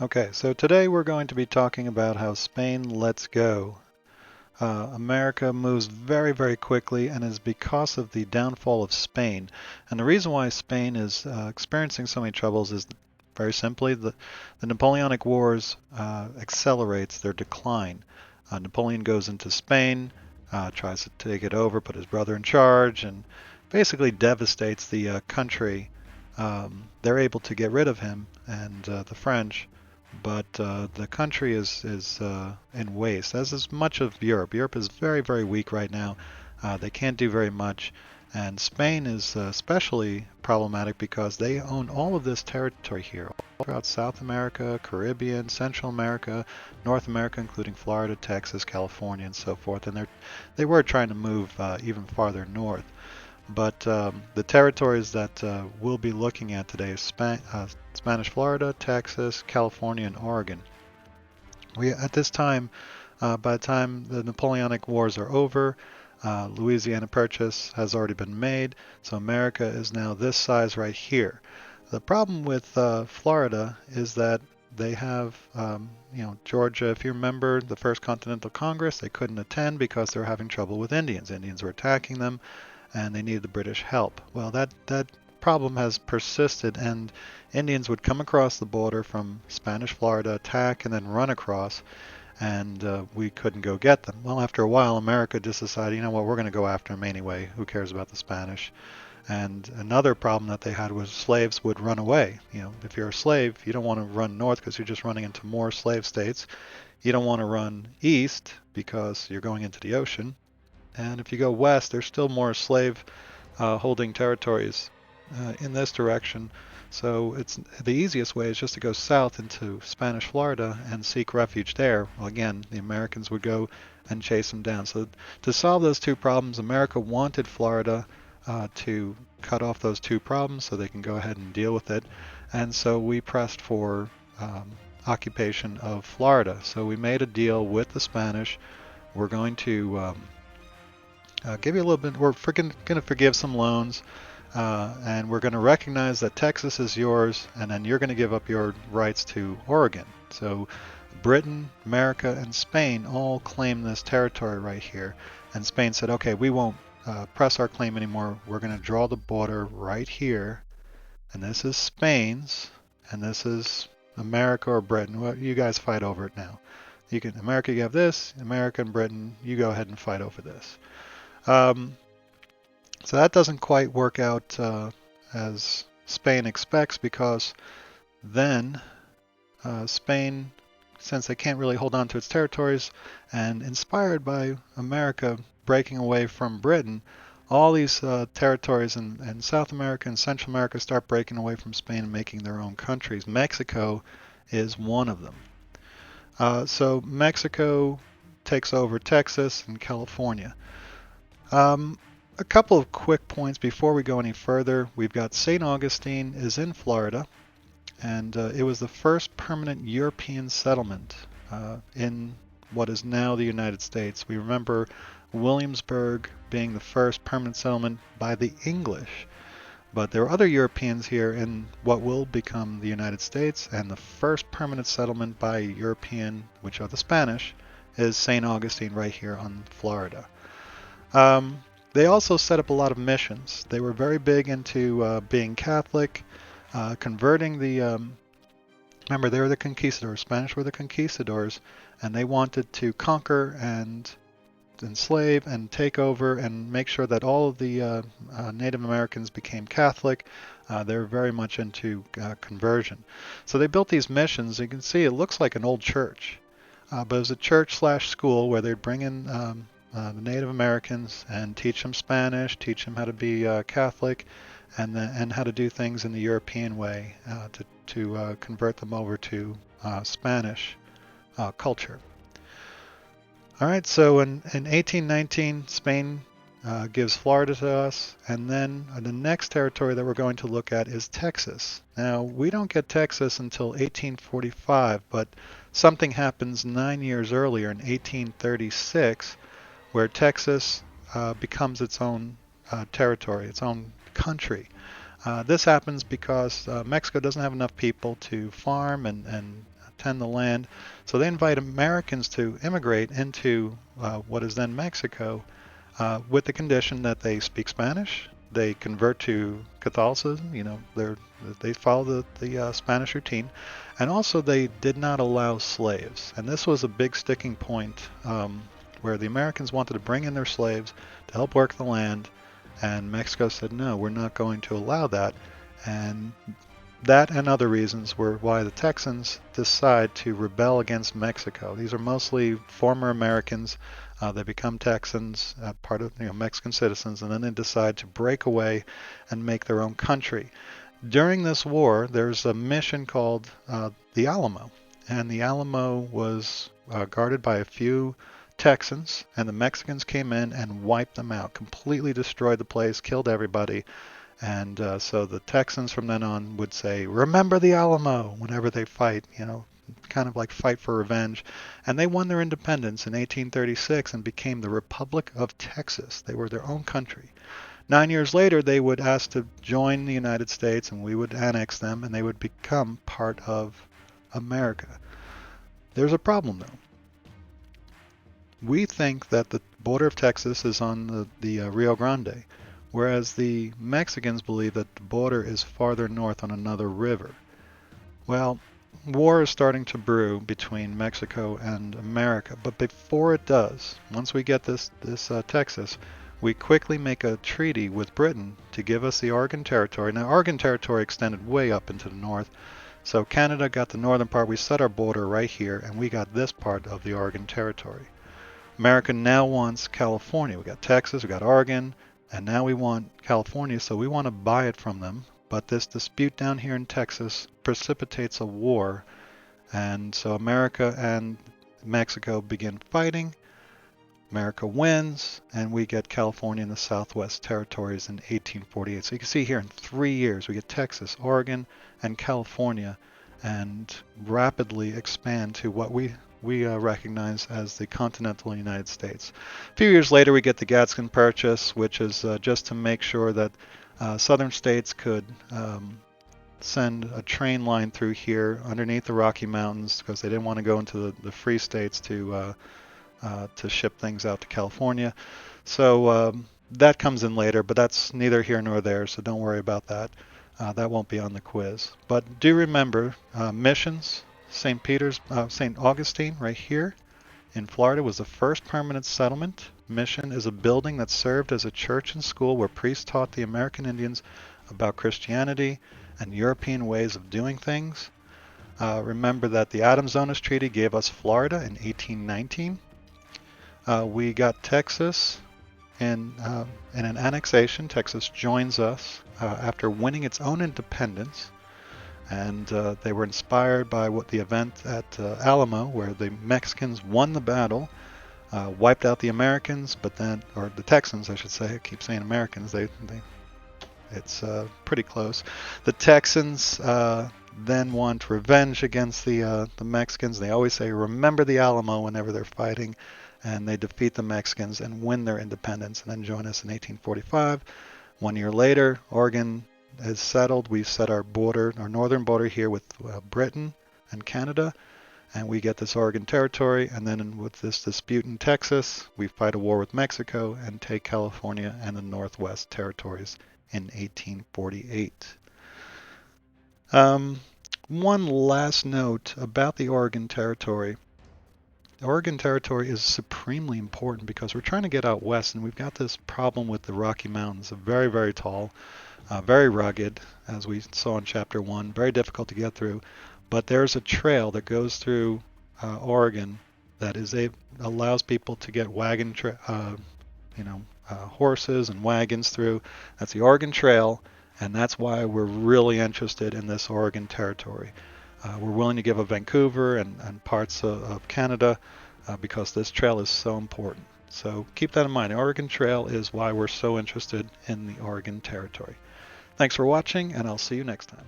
Okay, so today we're going to be talking about how Spain lets go. America moves very, very quickly and is because of the downfall of Spain. And the reason why Spain is experiencing so many troubles is very simply the Napoleonic Wars accelerates their decline. Napoleon goes into Spain, tries to take it over, put his brother in charge, and basically devastates the country. They're able to get rid of him and the French, but the country is in waste, as is much of Europe. Europe is very, very weak right now. They can't do very much, and Spain is especially problematic because they own all of this territory here, all throughout South America, Caribbean, Central America, North America, including Florida, Texas, California, and so forth. And they were trying to move even farther north. But the territories that we'll be looking at today is Spanish Florida, Texas, California, and Oregon. We at this time, by the time the Napoleonic Wars are over, Louisiana Purchase has already been made, so America is now this size right here. The problem with Florida is that they have, Georgia. If you remember the First Continental Congress, they couldn't attend because they were having trouble with Indians. Indians were attacking them and they needed the British help. Well, that problem has persisted, and Indians would come across the border from Spanish Florida, attack, and then run across, and we couldn't go get them. Well, after a while, America just decided, you know what, we're going to go after them anyway. Who cares about the Spanish? And another problem that they had was slaves would run away. You know, if you're a slave, you don't want to run north because you're just running into more slave states. You don't want to run east because you're going into the ocean. And if you go west, there's still more slave holding territories in this direction. So it's the easiest way is just to go south into Spanish Florida and seek refuge there. Well, again, the Americans would go and chase them down. So to solve those two problems, America wanted Florida to cut off those two problems so they can go ahead and deal with it. And so we pressed for occupation of Florida. So we made a deal with the Spanish. We're going to give you a little bit. We're going to forgive some loans, and we're going to recognize that Texas is yours, and then you're going to give up your rights to Oregon. So Britain, America, and Spain all claim this territory right here. And Spain said, okay, we won't press our claim anymore. We're going to draw the border right here, and this is Spain's, and this is America or Britain. Well, you guys fight over it now. You can America, you have this. America and Britain, you go ahead and fight over this. Um, so that doesn't quite work out as Spain expects, because then Spain, since they can't really hold on to its territories, and inspired by America breaking away from Britain, all these territories in South America and Central America start breaking away from Spain and making their own countries. Mexico is one of them. So Mexico takes over Texas and California. Um, a couple of quick points before we go any further. We've got St. Augustine is in Florida, and it was the first permanent European settlement in what is now the United States. We remember Williamsburg being the first permanent settlement by the English, but there were other Europeans here in what will become the United States, and the first permanent settlement by a European, which are the Spanish, is St. Augustine right here on Florida. Um, they also set up a lot of missions. They were very big into being Catholic, converting the. Remember, they were the conquistadors. Spanish were the conquistadors, and they wanted to conquer and enslave and take over and make sure that all of the Native Americans became Catholic. They were very much into conversion. So they built these missions. You can see it looks like an old church, but it was a church slash school where they'd bring in the Native Americans and teach them Spanish, teach them how to be Catholic, and how to do things in the European way to convert them over to Spanish culture. All right, so in 1819, Spain gives Florida to us, and then the next territory that we're going to look at is Texas. Now, we don't get Texas until 1845, but something happens 9 years earlier in 1836, where Texas becomes its own territory, its own country. This happens because Mexico doesn't have enough people to farm and tend the land. So they invite Americans to immigrate into what is then Mexico with the condition that they speak Spanish, they convert to Catholicism, they follow the Spanish routine, and also they did not allow slaves. And this was a big sticking point where the Americans wanted to bring in their slaves to help work the land, and Mexico said, no, we're not going to allow that. And that and other reasons were why the Texans decide to rebel against Mexico. These are mostly former Americans. They become Texans, part of Mexican citizens, and then they decide to break away and make their own country. During this war, there's a mission called the Alamo, and the Alamo was guarded by a few Texans, and the Mexicans came in and wiped them out, completely destroyed the place, killed everybody. And so the Texans from then on would say, remember the Alamo, whenever they fight, kind of like fight for revenge. And they won their independence in 1836 and became the Republic of Texas. They were their own country. 9 years later, they would ask to join the United States, and we would annex them, and they would become part of America. There's a problem, though. We think that the border of Texas is on the Rio Grande, whereas the Mexicans believe that the border is farther north on another river. Well, war is starting to brew between Mexico and America, but before it does, once we get this Texas, we quickly make a treaty with Britain to give us the Oregon Territory. Now, Oregon Territory extended way up into the north, so Canada got the northern part. We set our border right here, and we got this part of the Oregon Territory. America now wants California. We got Texas, we got Oregon, and now we want California, so we want to buy it from them. But this dispute down here in Texas precipitates a war, and so America and Mexico begin fighting. America wins, and we get California and the Southwest Territories in 1848. So you can see here in 3 years we get Texas, Oregon, and California, and rapidly expand to what we recognize as the continental United States. A few years later we get the Gadsden Purchase, which is just to make sure that southern states could send a train line through here underneath the Rocky Mountains, because they didn't want to go into the free states to ship things out to California. So that comes in later, but that's neither here nor there, so don't worry about that. That won't be on the quiz. But do remember, missions, St. Augustine right here in Florida was the first permanent settlement. Mission is a building that served as a church and school where priests taught the American Indians about Christianity and European ways of doing things. Remember that the Adams-Onis Treaty gave us Florida in 1819. We got Texas in an annexation. Texas joins us after winning its own independence, and they were inspired by the event at Alamo, where the Mexicans won the battle, wiped out the Americans, or the Texans, I should say. I keep saying Americans. It's pretty close. The Texans then want revenge against the Mexicans. They always say, remember the Alamo, whenever they're fighting. And they defeat the Mexicans and win their independence, and then join us in 1845. 1 year later, Oregon is settled. We set our northern border here with Britain and Canada, and we get this Oregon Territory. And then with this dispute in Texas, we fight a war with Mexico and take California and the Northwest Territories in 1848. One last note about the Oregon Territory. The Oregon Territory is supremely important because we're trying to get out west, and we've got this problem with the Rocky Mountains. They're very, very tall, very rugged, as we saw in Chapter 1, very difficult to get through. But there's a trail that goes through Oregon that allows people to get horses and wagons through. That's the Oregon Trail, and that's why we're really interested in this Oregon Territory. We're willing to give up Vancouver and parts of Canada because this trail is so important. So keep that in mind. The Oregon Trail is why we're so interested in the Oregon Territory. Thanks for watching, and I'll see you next time.